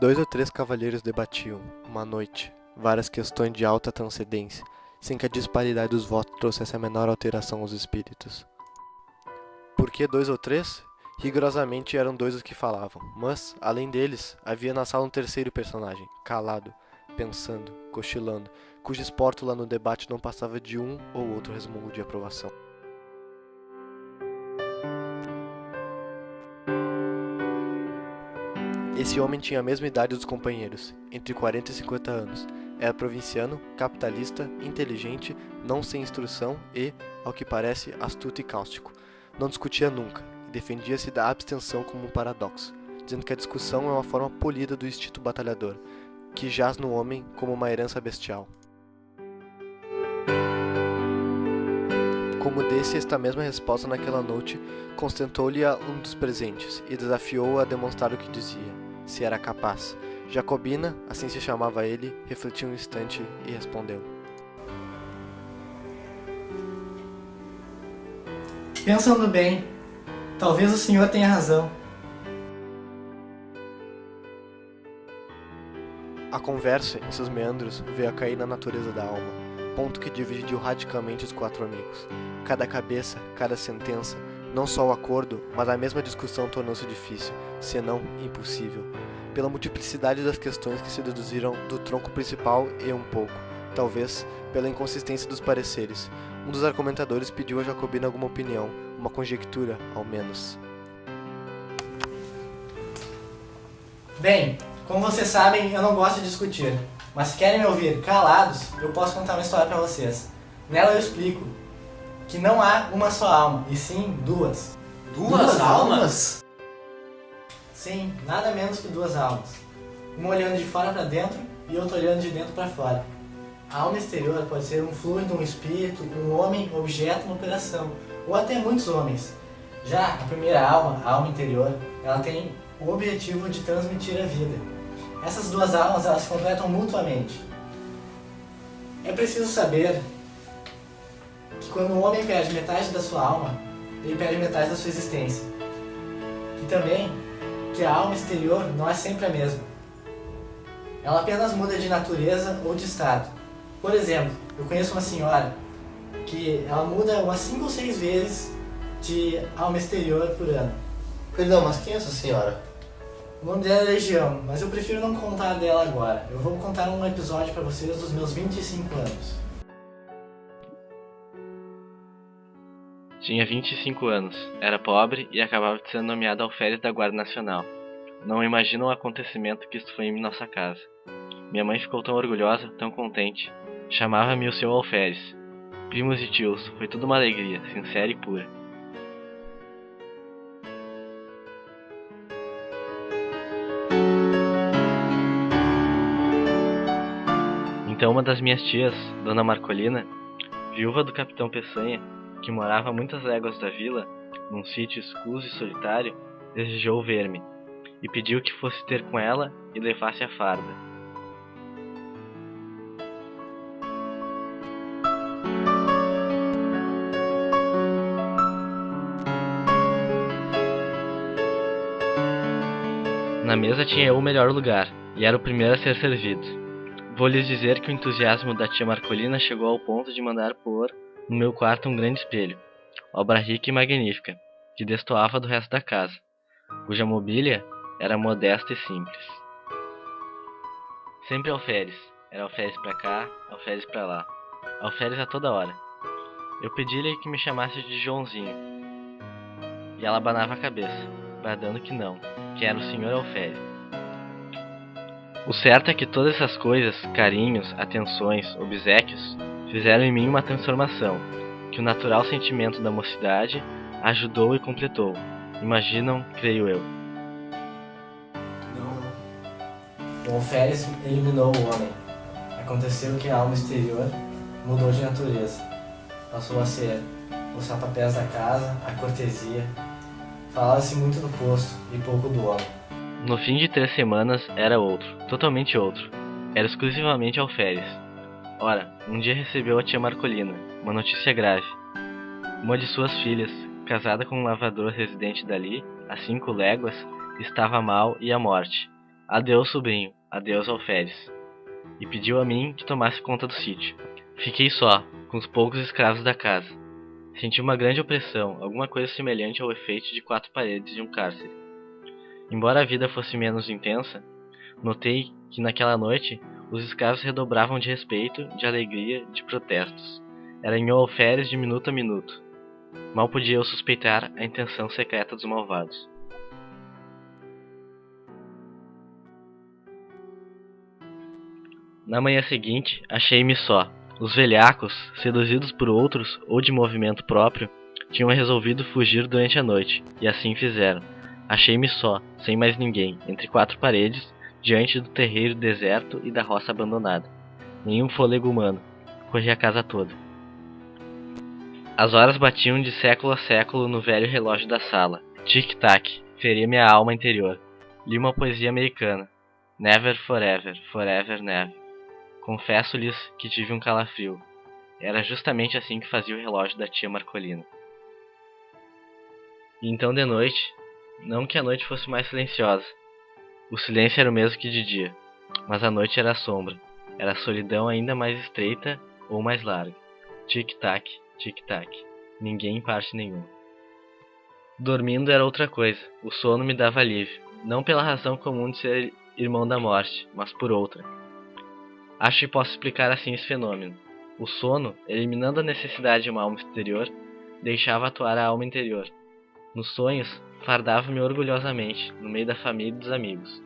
2 ou 3 cavalheiros debatiam, uma noite, várias questões de alta transcendência, sem que a disparidade dos votos trouxesse a menor alteração aos espíritos. Por que 2 ou 3? Rigorosamente eram 2 os que falavam, mas, além deles, havia na sala um terceiro personagem, calado, pensando, cochilando, cuja espórtula no debate não passava de um ou outro resmungo de aprovação. Esse homem tinha a mesma idade dos companheiros, entre 40 e 50 anos. Era provinciano, capitalista, inteligente, não sem instrução e, ao que parece, astuto e cáustico. Não discutia nunca, e defendia-se da abstenção como um paradoxo, dizendo que a discussão é uma forma polida do instinto batalhador, que jaz no homem como uma herança bestial. Como desse esta mesma resposta naquela noite, constentou-lhe a um dos presentes, e desafiou-o a demonstrar o que dizia, se era capaz. Jacobina, assim se chamava ele, refletiu um instante e respondeu. Pensando bem, talvez o senhor tenha razão. A conversa, em seus meandros, veio a cair na natureza da alma, ponto que dividiu radicalmente os 4 amigos. Cada cabeça, cada sentença, não só o acordo, mas a mesma discussão tornou-se difícil, senão impossível, pela multiplicidade das questões que se deduziram do tronco principal e um pouco, talvez, pela inconsistência dos pareceres. Um dos argumentadores pediu a Jacobina alguma opinião, uma conjectura, ao menos. Bem, como vocês sabem, eu não gosto de discutir, mas se querem me ouvir calados, eu posso contar uma história para vocês. Nela eu explico que não há uma só alma, e sim 2. Duas almas? Sim, nada menos que 2 almas. Uma olhando de fora para dentro e outra olhando de dentro para fora. A alma exterior pode ser um fluido, um espírito, um homem, objeto, uma operação, ou até muitos homens. Já a primeira alma, a alma interior, ela tem o objetivo de transmitir a vida. Essas 2 almas, elas se completam mutuamente. É preciso saber que quando um homem perde metade da sua alma, ele perde metade da sua existência. E também que a alma exterior não é sempre a mesma. Ela apenas muda de natureza ou de estado. Por exemplo, eu conheço uma senhora que ela muda umas 5 ou 6 vezes de alma exterior por ano. Perdão, mas quem é essa senhora? O nome dela é Legião, mas eu prefiro não contar dela agora. Eu vou contar um episódio para vocês dos meus 25 anos. Tinha 25 anos, era pobre e acabava de ser nomeado alferes da Guarda Nacional. Não imaginam o acontecimento que isto foi em nossa casa. Minha mãe ficou tão orgulhosa, tão contente. Chamava-me o seu alferes. Primos e tios, foi tudo uma alegria, sincera e pura. Então uma das minhas tias, Dona Marcolina, viúva do capitão Peçanha, que morava a muitas léguas da vila, num sítio escuso e solitário, desejou ver-me, e pediu que fosse ter com ela e levasse a farda. Na mesa tinha eu o melhor lugar, e era o primeiro a ser servido. Vou lhes dizer que o entusiasmo da tia Marcolina chegou ao ponto de mandar pôr no meu quarto um grande espelho, obra rica e magnífica, que destoava do resto da casa, cuja mobília era modesta e simples. Sempre alferes, era alferes pra cá, alferes pra lá, alferes a toda hora. Eu pedi-lhe que me chamasse de Joãozinho, e ela abanava a cabeça, bradando que não, que era o senhor alferes. O certo é que todas essas coisas, carinhos, atenções, obséquios, fizeram em mim uma transformação, que o natural sentimento da mocidade ajudou e completou. Imaginam, creio eu. O alferes eliminou o homem. Aconteceu que a alma exterior mudou de natureza. Passou a ser os sapapés da casa, a cortesia. Falava-se muito do posto e pouco do homem. No fim de 3 semanas era outro, totalmente outro. Era exclusivamente alferes. Ora, um dia recebeu a tia Marcolina uma notícia grave. Uma de suas filhas, casada com um lavrador residente dali, a 5 léguas, estava mal e à morte. Adeus, sobrinho, adeus, alferes. E pediu a mim que tomasse conta do sítio. Fiquei só, com os poucos escravos da casa. Senti uma grande opressão, alguma coisa semelhante ao efeito de 4 paredes de um cárcere. Embora a vida fosse menos intensa, notei que naquela noite os escravos redobravam de respeito, de alegria, de protestos. Era em alferes de minuto a minuto. Mal podia eu suspeitar a intenção secreta dos malvados. Na manhã seguinte, achei-me só. Os velhacos, seduzidos por outros ou de movimento próprio, tinham resolvido fugir durante a noite, e assim fizeram. Achei-me só, sem mais ninguém, entre 4 paredes, diante do terreiro deserto e da roça abandonada. Nenhum fôlego humano. Corri a casa toda. As horas batiam de século a século no velho relógio da sala. Tic-tac, feria minha alma interior. Li uma poesia americana. Never forever, forever never. Confesso-lhes que tive um calafrio. Era justamente assim que fazia o relógio da tia Marcolina. E então de noite, não que a noite fosse mais silenciosa. O silêncio era o mesmo que de dia, mas a noite era a sombra. Era a solidão ainda mais estreita ou mais larga. Tic-tac, tic-tac. Ninguém em parte nenhuma. Dormindo era outra coisa. O sono me dava alívio. Não pela razão comum de ser irmão da morte, mas por outra. Acho que posso explicar assim esse fenômeno. O sono, eliminando a necessidade de uma alma exterior, deixava atuar a alma interior. Nos sonhos, fardava-me orgulhosamente, no meio da família e dos amigos.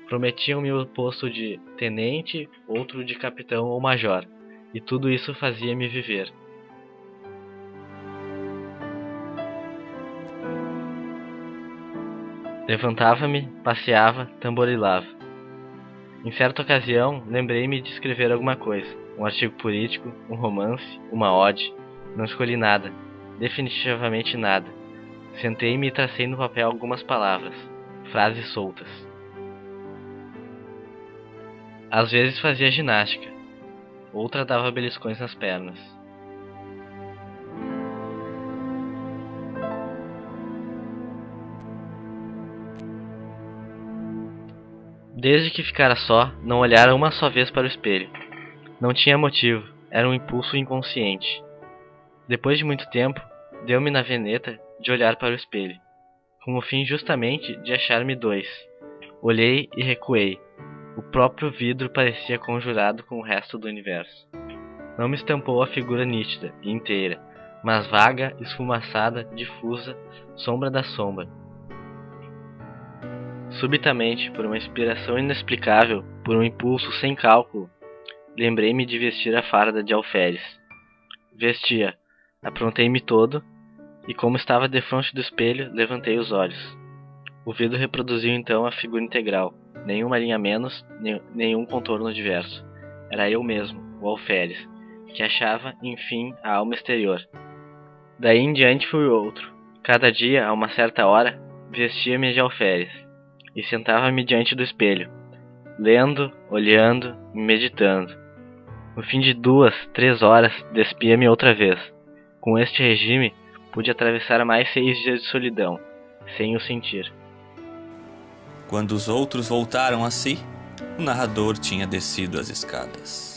Prometiam-me o posto de tenente, outro de capitão ou major, e tudo isso fazia-me viver. Levantava-me, passeava, tamborilava. Em certa ocasião, lembrei-me de escrever alguma coisa. Um artigo político, um romance, uma ode. Não escolhi nada. Definitivamente nada. Sentei-me e tracei no papel algumas palavras. Frases soltas. Às vezes fazia ginástica. Outra dava beliscões nas pernas. Desde que ficara só, não olhara uma só vez para o espelho. Não tinha motivo, era um impulso inconsciente. Depois de muito tempo, deu-me na veneta de olhar para o espelho, com o fim justamente de achar-me 2. Olhei e recuei. O próprio vidro parecia conjurado com o resto do universo. Não me estampou a figura nítida e inteira, mas vaga, esfumaçada, difusa, sombra da sombra. Subitamente, por uma inspiração inexplicável, por um impulso sem cálculo, lembrei-me de vestir a farda de alferes. Vestia, aprontei-me todo, e como estava defronte do espelho, levantei os olhos. O vidro reproduziu então a figura integral, nenhuma linha menos, nenhum contorno diverso. Era eu mesmo, o alferes, que achava, enfim, a alma exterior. Daí em diante fui outro. Cada dia, a uma certa hora, vestia-me de alferes. E sentava-me diante do espelho, lendo, olhando, meditando. No fim de 2, 3 horas, despia-me outra vez. Com este regime, pude atravessar mais 6 dias de solidão, sem o sentir. Quando os outros voltaram a si, o narrador tinha descido as escadas.